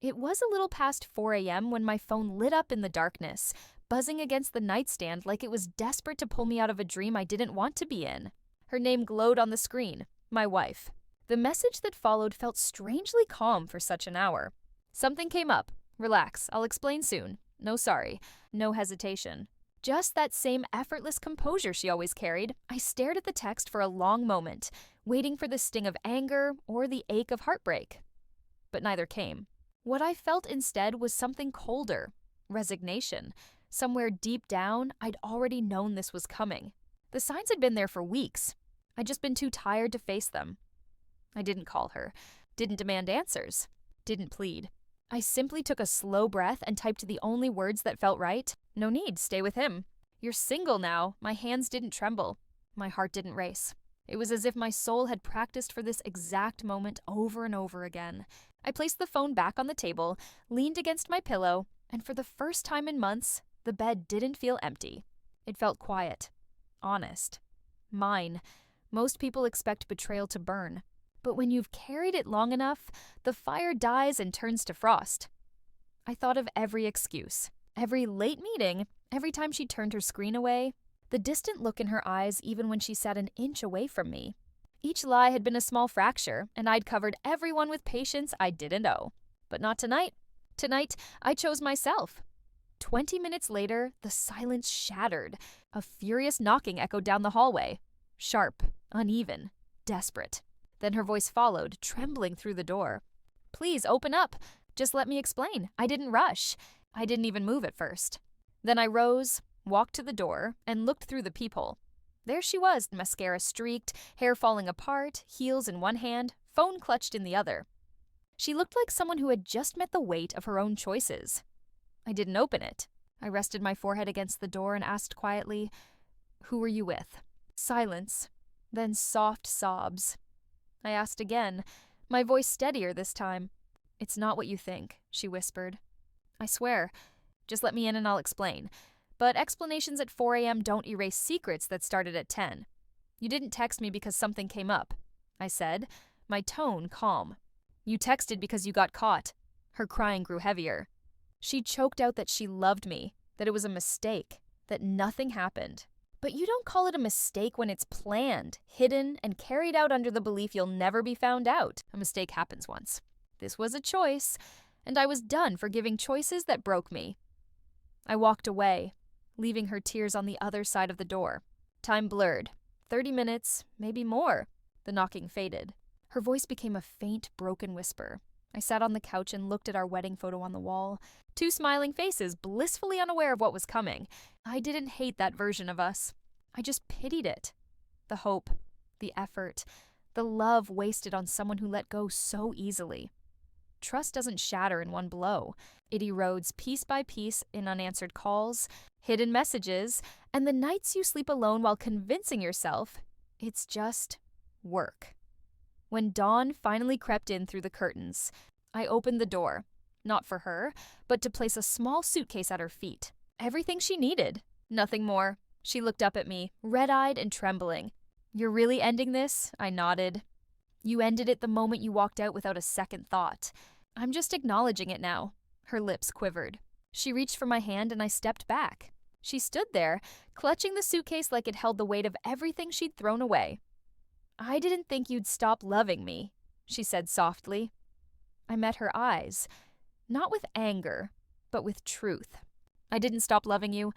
It was a little past 4 a.m. when my phone lit up in the darkness, buzzing against the nightstand like it was desperate to pull me out of a dream I didn't want to be in. Her name glowed on the screen, my wife. The message that followed felt strangely calm for such an hour. Something came up. Relax, I'll explain soon. No sorry. No hesitation. Just that same effortless composure she always carried. I stared at the text for a long moment, waiting for the sting of anger or the ache of heartbreak. But neither came. What I felt instead was something colder. Resignation. Somewhere deep down, I'd already known this was coming. The signs had been there for weeks. I'd just been too tired to face them. I didn't call her, didn't demand answers, didn't plead. I simply took a slow breath and typed the only words that felt right. No need, stay with him. You're single now. My hands didn't tremble. My heart didn't race. It was as if my soul had practiced for this exact moment over and over again. I placed the phone back on the table, leaned against my pillow, and for the first time in months, the bed didn't feel empty. It felt quiet, honest, mine. Most people expect betrayal to burn. But when you've carried it long enough, the fire dies and turns to frost. I thought of every excuse, every late meeting, every time she turned her screen away, the distant look in her eyes even when she sat an inch away from me. Each lie had been a small fracture, and I'd covered everyone with patience I didn't owe. But not tonight. Tonight, I chose myself. 20 minutes later, the silence shattered. A furious knocking echoed down the hallway. Sharp, uneven, desperate. Then her voice followed, trembling through the door. Please, open up. Just let me explain. I didn't rush. I didn't even move at first. Then I rose, walked to the door, and looked through the peephole. There she was, mascara streaked, hair falling apart, heels in one hand, phone clutched in the other. She looked like someone who had just met the weight of her own choices. I didn't open it. I rested my forehead against the door and asked quietly, "Who were you with?" Silence, then soft sobs. I asked again, my voice steadier this time. "It's not what you think," she whispered. "I swear. Just let me in and I'll explain. But explanations at 4 a.m. don't erase secrets that started at 10. You didn't text me because something came up," I said, my tone calm. "You texted because you got caught." Her crying grew heavier. She choked out that she loved me, that it was a mistake, that nothing happened. But you don't call it a mistake when it's planned, hidden, and carried out under the belief you'll never be found out. A mistake happens once. This was a choice, and I was done forgiving choices that broke me. I walked away, leaving her tears on the other side of the door. Time blurred. 30 minutes, maybe more. The knocking faded. Her voice became a faint, broken whisper. I sat on the couch and looked at our wedding photo on the wall. 2 smiling faces, blissfully unaware of what was coming. I didn't hate that version of us. I just pitied it. The hope, the effort, the love wasted on someone who let go so easily. Trust doesn't shatter in one blow. It erodes piece by piece in unanswered calls, hidden messages, and the nights you sleep alone while convincing yourself it's just work. When dawn finally crept in through the curtains, I opened the door, not for her, but to place a small suitcase at her feet. Everything she needed, nothing more. She looked up at me, red-eyed and trembling. "You're really ending this?" I nodded. "You ended it the moment you walked out without a second thought. I'm just acknowledging it now." Her lips quivered. She reached for my hand and I stepped back. She stood there, clutching the suitcase like it held the weight of everything she'd thrown away. "I didn't think you'd stop loving me," she said softly. I met her eyes, not with anger, but with truth. "I didn't stop loving you.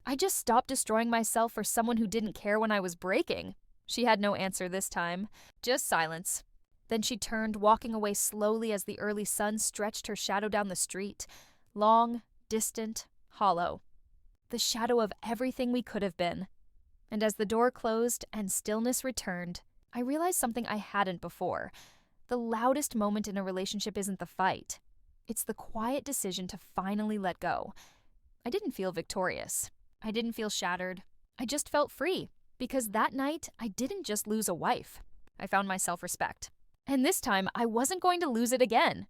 I just stopped destroying myself for someone who didn't care when I was breaking." She had no answer this time, just silence. Then she turned, walking away slowly as the early sun stretched her shadow down the street, long, distant, hollow. The shadow of everything we could have been. And as the door closed and stillness returned, I realized something I hadn't before. The loudest moment in a relationship isn't the fight. It's the quiet decision to finally let go. I didn't feel victorious. I didn't feel shattered. I just felt free, because that night I didn't just lose a wife. I found my self-respect. And this time I wasn't going to lose it again.